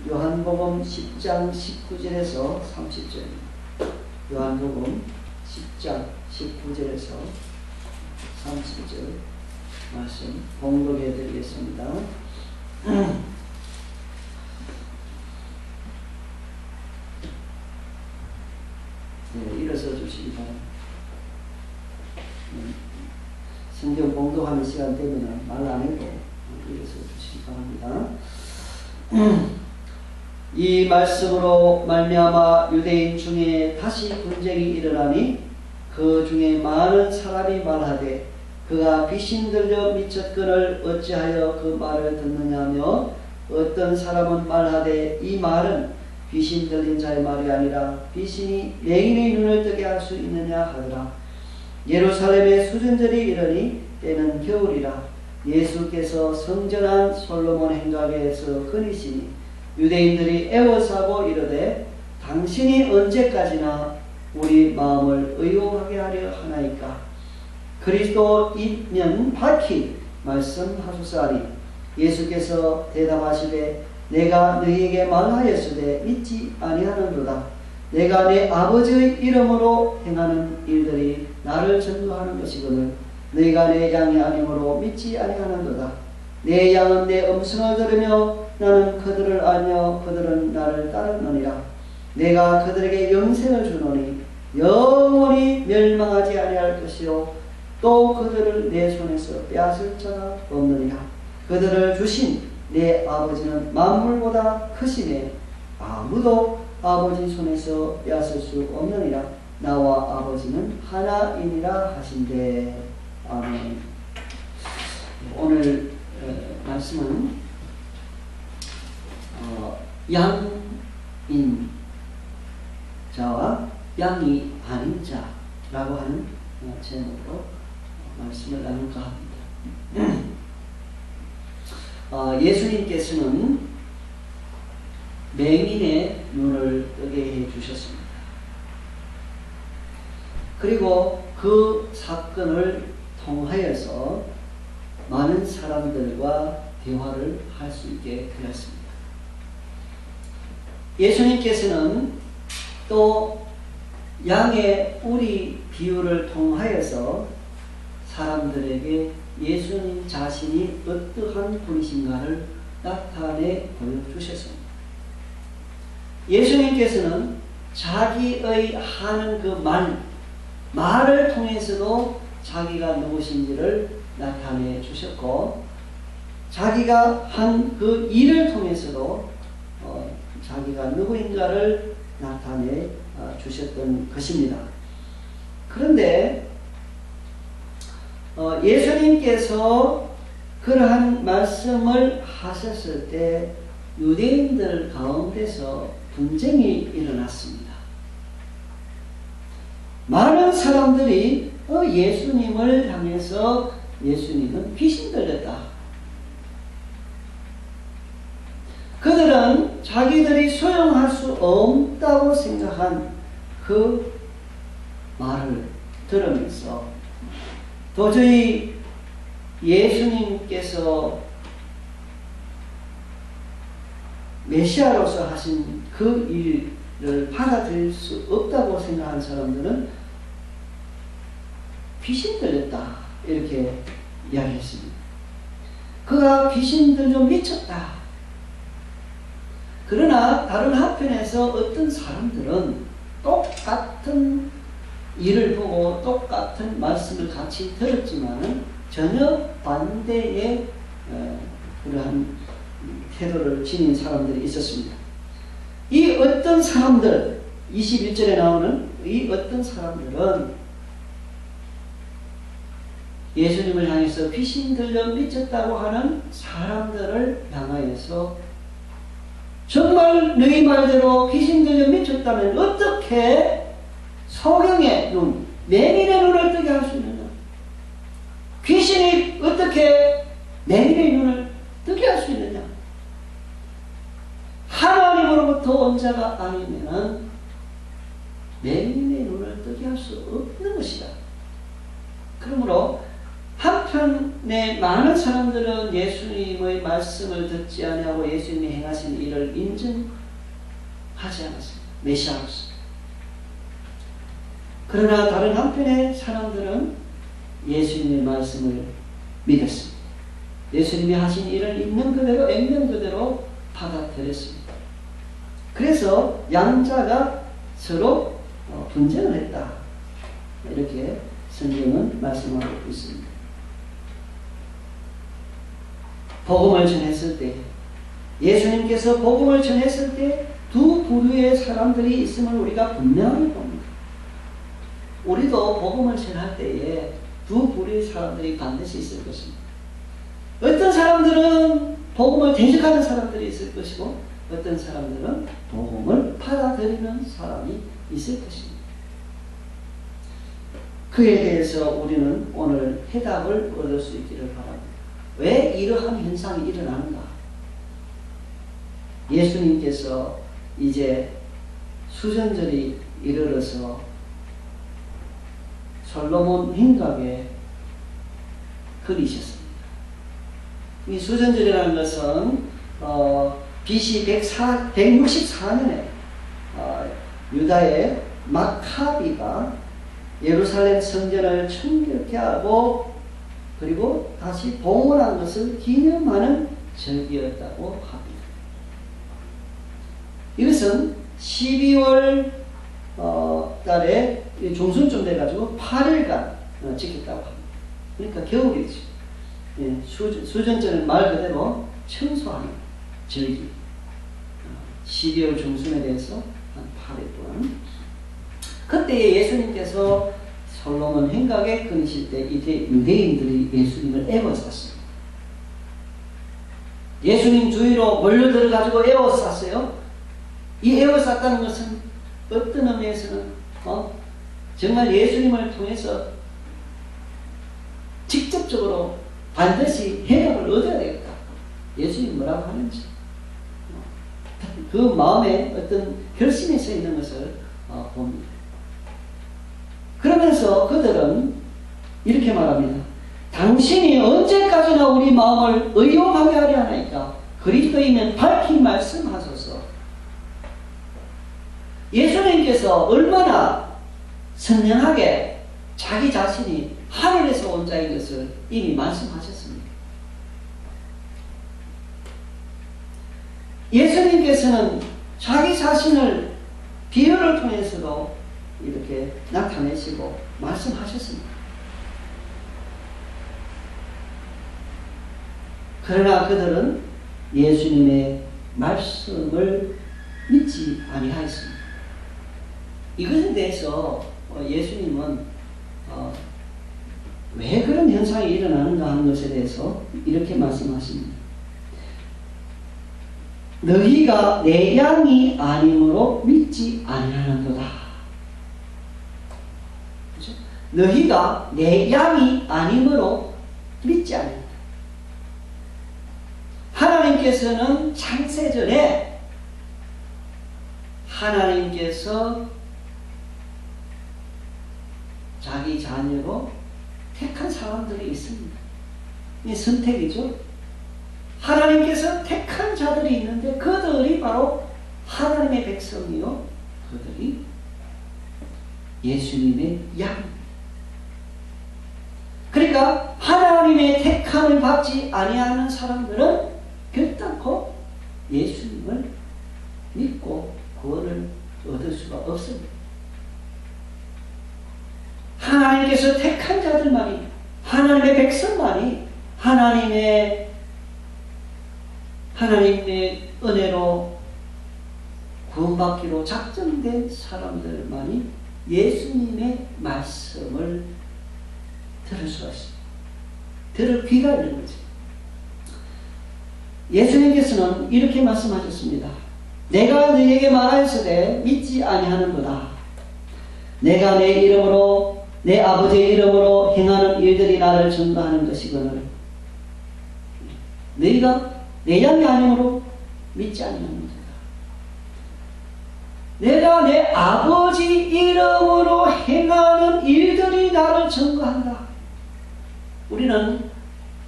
요한복음 10장 19절에서 30절입니다. 요한복음 10장 19절에서 30절 말씀 봉독해 드리겠습니다. 네, 일어서 주시기 바랍니다. 성경 봉독하는 시간 되면 말 안 해도 일어서 주시기 바랍니다. 이 말씀으로 말미암아 유대인 중에 다시 분쟁이 일어나니 그 중에 많은 사람이 말하되 그가 귀신 들려 미쳤거늘 어찌하여 그 말을 듣느냐며 어떤 사람은 말하되 이 말은 귀신 들린 자의 말이 아니라 귀신이 맹인의 눈을 뜨게 할 수 있느냐 하더라. 예루살렘의 수전절이 이르니 때는 겨울이라. 예수께서 성전한 솔로몬 행각에서 거니시니 유대인들이 애워싸고 이르되 당신이 언제까지나 우리 마음을 의용하게 하려 하나이까. 그리스도이면 밝히 말씀하소서하니 예수께서 대답하시되 내가 너희에게 말하였으되 믿지 아니하는도다. 내가 내 아버지의 이름으로 행하는 일들이 나를 전도하는 것이거늘 너희가 내 양이 아니므로 믿지 아니하는도다. 내 양은 내 음성을 들으며 나는 그들을 알며 그들은 나를 따르느니라. 내가 그들에게 영생을 주노니 영원히 멸망하지 아니할 것이요 또 그들을 내 손에서 빼앗을 자가 없느니라. 그들을 주신 내 아버지는 만물보다 크시네 아무도 아버지 손에서 빼앗을 수 없느니라. 나와 아버지는 하나이니라 하신대. 아멘. 오늘 말씀은 양인 자와 양이 아닌 자라고 하는 제목으로 말씀을 나눌까 합니다. 예수님께서는 맹인의 눈을 뜨게 해 주셨습니다. 그리고 그 사건을 통하여서 많은 사람들과 대화를 할 수 있게 되었습니다. 예수님께서는 또 양의 우리 비유를 통하여서 사람들에게 예수님 자신이 어떠한 분이신가를 나타내 보여주셨습니다. 예수님께서는 자기의 하는 그 말을 통해서도 자기가 누구신지를 나타내 주셨고 자기가 한 그 일을 통해서도 자기가 누구인가를 나타내 주셨던 것입니다. 그런데 예수님께서 그러한 말씀을 하셨을 때 유대인들 가운데서 분쟁이 일어났습니다. 많은 사람들이 예수님을 향해서 예수님은 귀신 들렸다. 그들은 자기들이 수용할 수 없다고 생각한 그 말을 들으면서 도저히 예수님께서 메시아로서 하신 그 일을 받아들일 수 없다고 생각한 사람들은 귀신 들렸다 이렇게 이야기했습니다. 그가 귀신 들려 미쳤다. 그러나 다른 한편에서 어떤 사람들은 똑같은 일을 보고 똑같은 말씀을 같이 들었지만은 전혀 반대의 그러한 태도를 지닌 사람들이 있었습니다. 이 어떤 사람들, 21절에 나오는 이 어떤 사람들은 예수님을 향해서 귀신 들려 미쳤다고 하는 사람들을 향하여서 정말 너희 말대로 귀신 들려 미쳤다면 어떻게 소경의 눈, 맹인의 눈을 뜨게 할 수 있느냐? 귀신이 어떻게 맹인의 눈을 뜨게 할 수 있느냐? 하나님으로부터 온 자가 아니면 맹인의 눈을 뜨게 할 수 없는 것이다. 그러므로 한편에 많은 사람들은 예수님의 말씀을 듣지 아니하고 예수님이 행하신 일을 인정하지 않았습니다. 메시아로서. 그러나 다른 한편의 사람들은 예수님의 말씀을 믿었습니다. 예수님이 하신 일을 있는 그대로 액면 그대로 받아들였습니다. 그래서 양자가 서로 분쟁을 했다. 이렇게 성경은 말씀하고 있습니다. 복음을 전했을 때, 예수님께서 복음을 전했을 때 두 부류의 사람들이 있음을 우리가 분명히 봅니다. 우리도 복음을 전할 때에 두 부류의 사람들이 반드시 있을 것입니다. 어떤 사람들은 복음을 대적하는 사람들이 있을 것이고 어떤 사람들은 복음을 받아들이는 사람이 있을 것입니다. 그에 대해서 우리는 오늘 해답을 얻을 수 있기를 바랍니다. 왜 이러한 현상이 일어나는가? 예수님께서 이제 수전절이 이르러서 솔로몬 흰각에 그리셨습니다. 이 수전절이라는 것은 BC 164년에 유다의 마카비가 예루살렘 성전을 청결케 하고 그리고 다시 봉헌한 것을 기념하는 절기였다고 합니다. 이것은 12월 달에 중순쯤 돼가지고 8일간 지켰다고 합니다. 그러니까 겨울이죠. 예, 수전절은 말 그대로 청소하는 절기. 12월 중순에 대해서 한 8일 동안. 그때 예수님께서 솔로몬 흰각에 끊으실 때 이때 유대인들이 예수님을 애워쌌어요. 예수님 주위로 몰려들어가지고 애워쌌어요. 이 애워쌌다는 것은 어떤 의미에서는 정말 예수님을 통해서 직접적으로 반드시 해답을 얻어야 되겠다. 예수님 뭐라고 하는지 그 마음에 어떤 결심이 서 있는 것을 봅니다. 그러면서 그들은 이렇게 말합니다. 당신이 언제까지나 우리 마음을 의욕하게 하려 하나이까? 그리스도이면 밝히 말씀하소서. 예수님께서 얼마나 선명하게 자기 자신이 하늘에서 온 자인 것을 이미 말씀하셨습니다. 예수님께서는 자기 자신을 비유를 통해서도 이렇게 나타내시고 말씀하셨습니다. 그러나 그들은 예수님의 말씀을 믿지 아니하였습니다. 이것에 대해서 예수님은 왜 그런 현상이 일어나는가 하는 것에 대해서 이렇게 말씀하십니다. 너희가 내 양이 아니므로 믿지 아니하는도다. 그렇죠? 너희가 내 양이 아니므로 믿지 않는다. 하나님께서는 창세전에 하나님께서 자기 자녀로 택한 사람들이 있습니다. 이 선택이죠. 하나님께서 택한 자들이 있는데 그들이 바로 하나님의 백성이요. 그들이 예수님의 양. 그러니까 하나님의 택함을 받지 아니하는 사람들은 결단코 예수님을 믿고 구원을 얻을 수가 없습니다. 하나님께서 택한 자들만이, 하나님의 백성만이 하나님의 은혜로 구원받기로 작정된 사람들만이 예수님의 말씀을 들을 수가 있습니다. 들을 귀가 있는 거죠. 예수님께서는 이렇게 말씀하셨습니다. 내가 너희에게 말하였으되 믿지 아니하는도다. 내가 내 이름으로 내 아버지의 이름으로 행하는 일들이 나를 전도하는 것이거늘 너희가 내 양이 아니므로 믿지 아니하는도다. 내가 내 아버지 이름으로 행하는 일들이 나를 전도한다. 우리는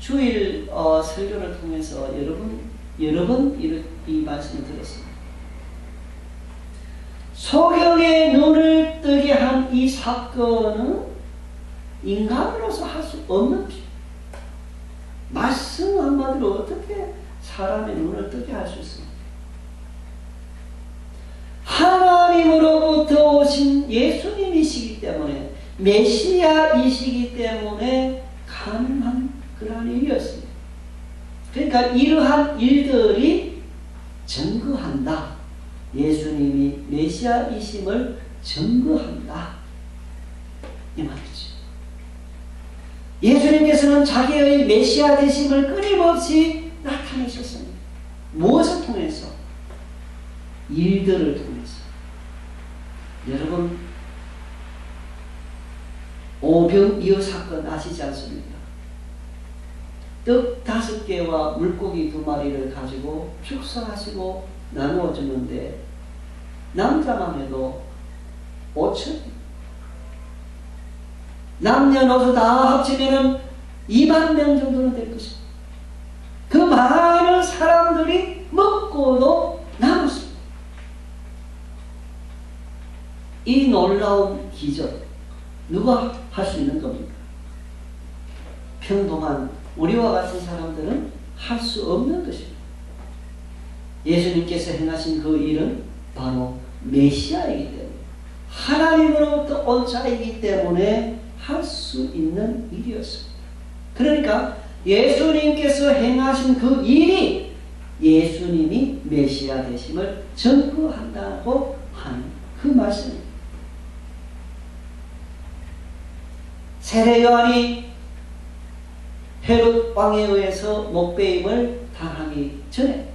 주일 설교를 통해서 여러 번 이 말씀을 들었습니다. 소경의 눈을 뜨게 한 이 사건은 인간으로서 할 수 없는 것. 말씀 한마디로 어떻게 사람의 눈을 뜨게 할 수 있습니까? 하나님으로부터 오신 예수님이시기 때문에, 메시아이시기 때문에 가능한 그러한 일이었습니다. 그러니까 이러한 일들이 증거한다. 예수님이 메시아이심을 증거한다. 이 말이죠. 예수님께서는 자기의 메시아 되심을 끊임없이 나타내셨습니다. 무엇을 통해서? 일들을 통해서. 여러분, 오병이어 사건 아시지 않습니까? 떡 5개와 물고기 2마리를 가지고 축사하시고 나누어 주는데 남자만 해도 5천, 남녀노소 다 합치면 2만 명 정도는 될 것입니다. 그 많은 사람들이 먹고도 남았습니다. 이 놀라운 기적, 누가 할 수 있는 겁니까? 평범한 우리와 같은 사람들은 할 수 없는 것입니다. 예수님께서 행하신 그 일은 바로 메시아이기 때문에, 하나님으로부터 온 자이기 때문에 할 수 있는 일이었습니다. 그러니까 예수님께서 행하신 그 일이 예수님이 메시아 되심을 증거한다고 하는 그 말씀입니다. 세례 요한이 헤롯 왕에 의해서 목배임을 당하기 전에